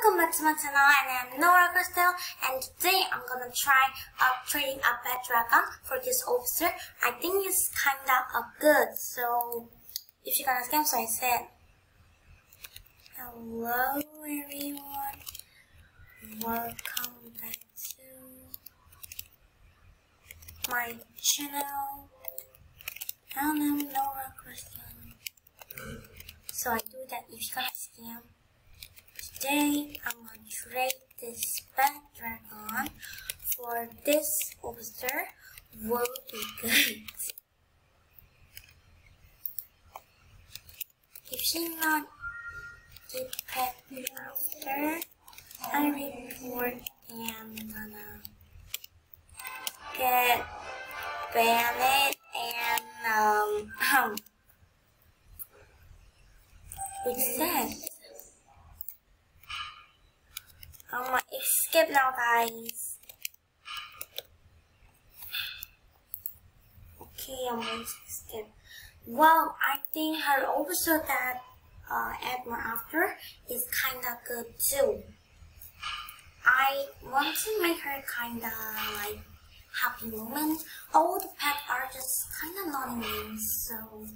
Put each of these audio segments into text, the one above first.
welcome back to my channel, and I'm Nora Crystal, and today I'm gonna try trading a pet dragon for this officer. I think it's kinda good, so if you're gonna scam, so I said hello everyone, welcome back to my channel, and I'm Nora Crystal. So I do that if you're gonna scam. Today, I'm gonna trade this pet dragon for this officer. Will be good. If she not get pet after I report, I'm gonna get banned and what's that? Escape now, guys. Okay, I'm going to escape. Well, I think her officer that Edmund after is kinda good too. I want to make her kinda like happy moment. All the pets are just kinda annoying, so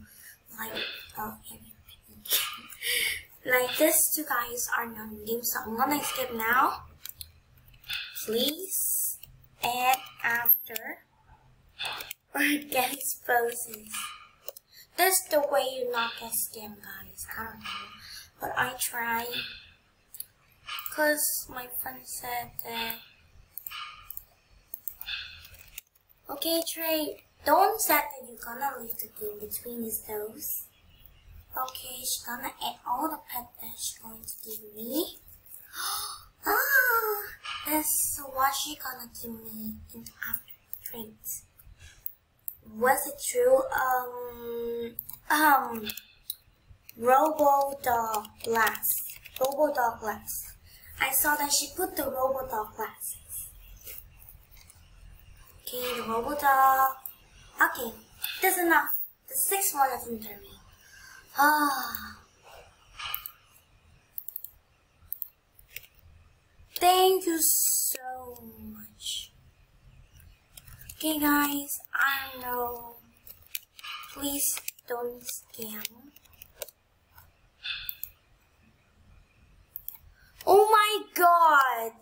like like these two guys are not in game, so I'm gonna escape now. Please, and after or get exposes. That's the way you not get scammed, guys. I don't know, but I try. Cause my friend said that. Okay, Trey, don't say that you're gonna leave the game between these toes. Okay, she's gonna add all the pets that she's going to give me. That's what she's gonna give me in after trades. Was it true? Robo Dog Glass. Robo Dog Glass. I saw that she put the Robo Dog glasses. Okay, the Robo Dog. Okay, that's enough. The sixth one is legendary. Thank you so much. Okay guys, I know. Please don't scam. Oh my god!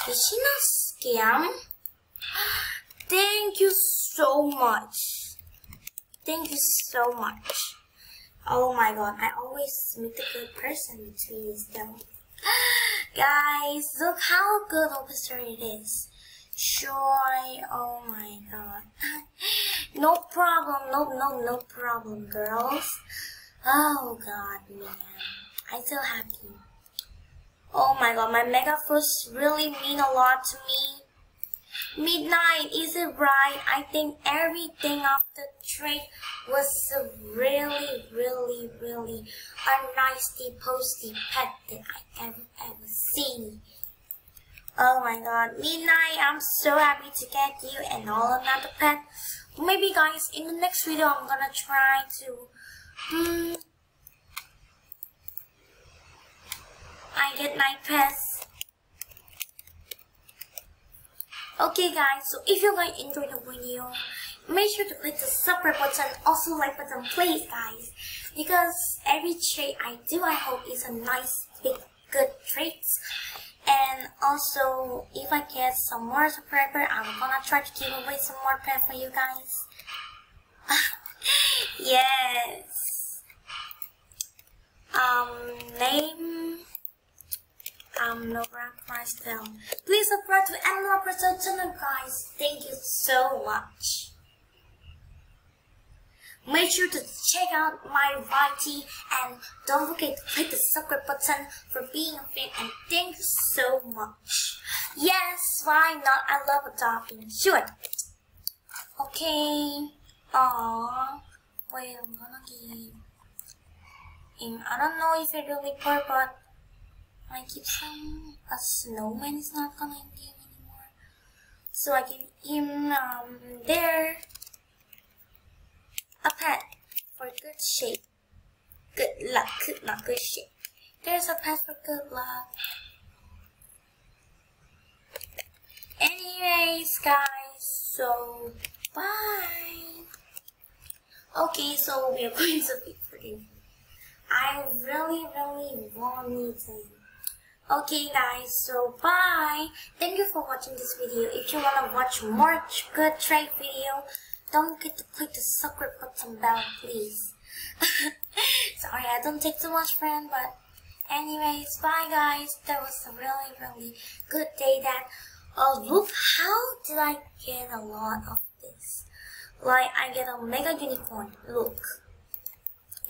Did she not scam? Thank you so much. Thank you so much. Oh my god, I always meet the good person between these two. Guys, look how good officer it is. Joy, oh my god. No problem, no problem, girls. Oh god, man. I'm so happy. Oh my god, my mega fruits really mean a lot to me. Midnight, is it right? I think everything of the trade was really a nicely posty pet that I ever seen. Oh my god, Midnight, I'm so happy to get you and all another pet. Maybe guys, in the next video I'm gonna try to I get 9 pets. Okay guys, so if you guys enjoyed the video, make sure to click the subscribe button, also like button please guys, because every trade I do I hope is a nice big good trade. And also if I get some more subscribers, I'm gonna try to give away some more pets for you guys. Yes. Name Nora Crystal. Please subscribe to Nora Crystal channel, guys. Thank you so much. Make sure to check out my variety and don't forget to click the subscribe button for being a fan, and thank you so much. Yes, why not? I love adopting. Sure. Okay. Aww. Wait, I'm gonna give him. I don't know if I really poor, but I keep a snowman is not gonna give anymore. So I give him there a pet for good shape. Good luck, not good shape. There's a pet for good luck. Anyways, guys, so bye. Okay, so we are going to be forgiven. I really want to. Okay, guys, so bye. Thank you for watching this video. If you wanna watch more good trade video, don't forget to click the subscribe button bell, please. Sorry, I don't take too much, friend, but anyways, bye, guys. That was a really good day. That look, how did I get a lot of this? Like, I get a mega unicorn. Look,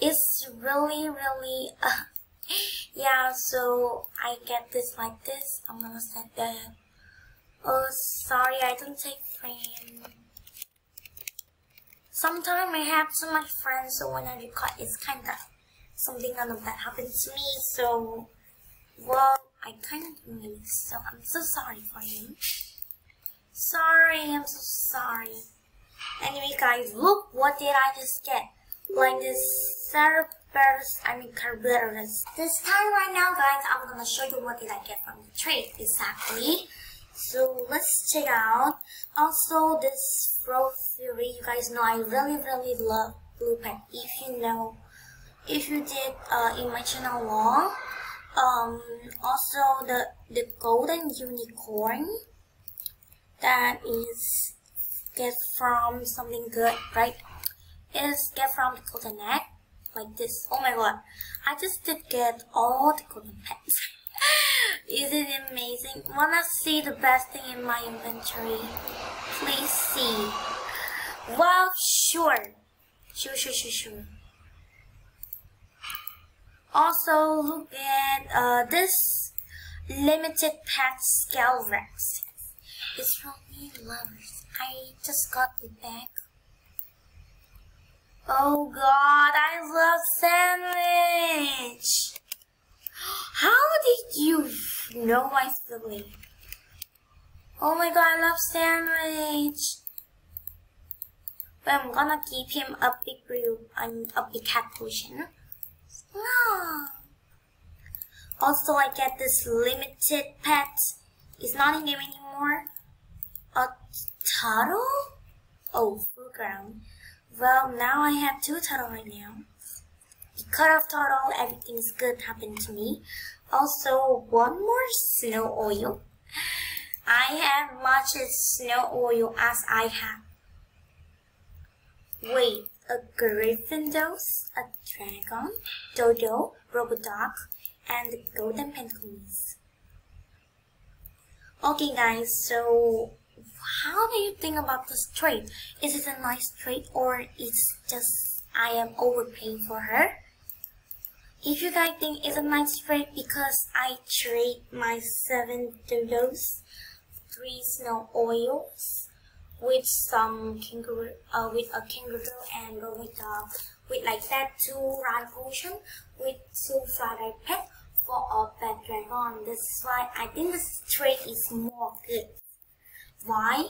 it's really yeah. So I get this like this. I'm gonna set that. Oh, sorry, I don't take friend. Sometimes I have too much friends, so when I record, it's kinda something kind of bad happens to me. So, well, I kind of do this. So I'm so sorry for you. Sorry, I'm so sorry. Anyway, guys, look what did I just get? Like this Carberus. This time right now, guys, I'm gonna show you what did I get from the trade exactly. So let's check out. Also, this Pro Fury, you guys know I really love blue pen. If you know, if you did in my channel long. Also the golden unicorn that is get from something good, right? Is get from the golden egg, like this. Oh my god, I just did get all the golden pets. Is it amazing? Wanna see the best thing in my inventory? Please see. Well, sure. Also, look at this limited pet scale Rex. It's from me lovers. I just got it back. Oh god, I love sandwich. How did you know my feeling? Oh my god, I love sandwich. But I'm gonna give him a big brew and a big cat potion. No. Also, I get this limited pet. It's not in game anymore. A turtle? Oh, full ground. Well, now I have 2 turtle right now. The cut off turtle, everything is good happened to me. Also, 1 more snow oil. I have much snow oil as I have. Wait, a Gryffindor, a dragon, Dodo, Robodog, and the golden penguins. Okay, guys, so how do you think about this trade? Is it a nice trade or it's just I am overpaying for her? If you guys think it's a nice trade because I trade my 7 Dodos, 3 snow oils, with some kangaroo, with a kangaroo, and with like that 2 ride potion, with 2 fly pet for a pet dragon. This is why I think this trade is more good. Why?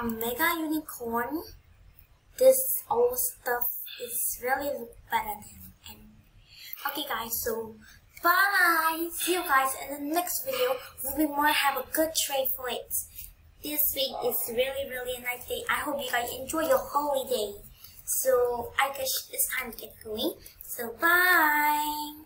Mega unicorn. This old stuff is really better than. Okay, guys. So bye. See you guys in the next video. We will more have a good trade for it. This week is really a nice day. I hope you guys enjoy your holiday. So I guess it's time to get going. So bye.